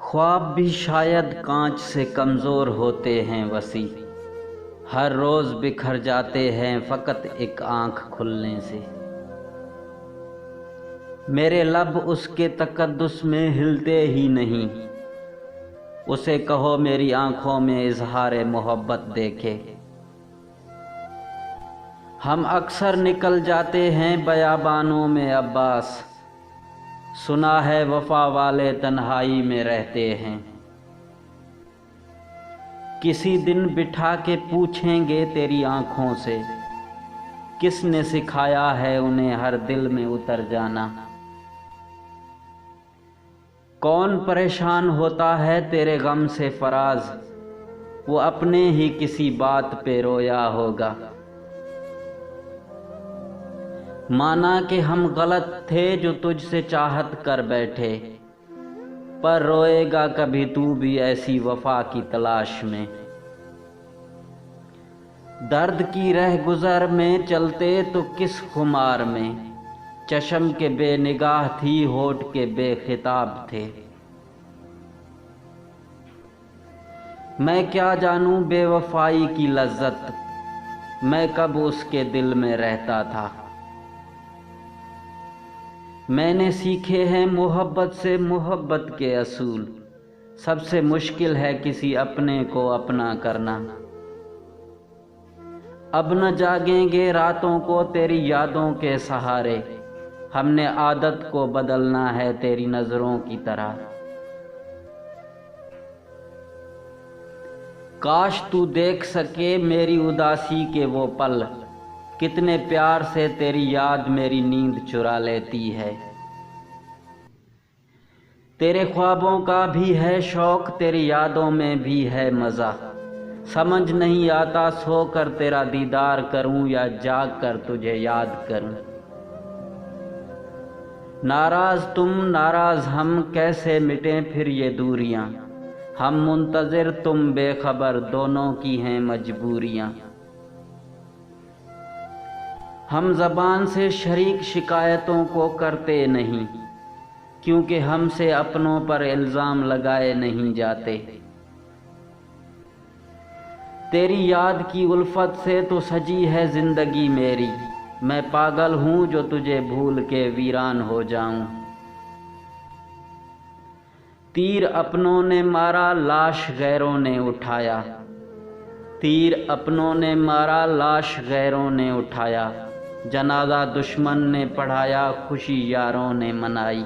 ख्वाब भी शायद कांच से कमज़ोर होते हैं वसी, हर रोज़ बिखर जाते हैं फ़कत एक आँख खुलने से। मेरे लब उसके तकद्दुस में हिलते ही नहीं, उसे कहो मेरी आँखों में इज़हार मोहब्बत देखे। हम अक्सर निकल जाते हैं बयाबानों में अब्बास, सुना है वफा वाले तन्हाई में रहते हैं। किसी दिन बिठा के पूछेंगे तेरी आँखों से, किसने सिखाया है उन्हें हर दिल में उतर जाना। कौन परेशान होता है तेरे गम से फराज, वो अपने ही किसी बात पे रोया होगा। माना कि हम गलत थे जो तुझसे चाहत कर बैठे, पर रोएगा कभी तू भी ऐसी वफा की तलाश में। दर्द की रह गुजर में चलते तो किस खुमार में, चश्म के बेनिगाह थी होठ के बेखिताब थे। मैं क्या जानूं बेवफाई की लज्जत, मैं कब उसके दिल में रहता था। मैंने सीखे हैं मोहब्बत से मोहब्बत के असूल, सबसे मुश्किल है किसी अपने को अपना करना। अब न जागेंगे रातों को तेरी यादों के सहारे, हमने आदत को बदलना है तेरी नजरों की तरह। काश तू देख सके मेरी उदासी के वो पल, कितने प्यार से तेरी याद मेरी नींद चुरा लेती है। तेरे ख्वाबों का भी है शौक, तेरी यादों में भी है मज़ा। समझ नहीं आता सोकर तेरा दीदार करूं या जाग कर तुझे याद करूं। नाराज तुम नाराज हम, कैसे मिटें फिर ये दूरियां। हम मुंतज़िर तुम बेखबर, दोनों की हैं मजबूरियां। हम ज़बान से शरीक शिकायतों को करते नहीं, क्योंकि हमसे अपनों पर इल्ज़ाम लगाए नहीं जाते। तेरी याद की उल्फत से तो सजी है ज़िंदगी मेरी, मैं पागल हूँ जो तुझे भूल के वीरान हो जाऊं। तीर अपनों ने मारा लाश गैरों ने उठाया, तीर अपनों ने मारा लाश गैरों ने उठाया। जनाजा दुश्मन ने पढ़ाया, खुशी यारों ने मनाई।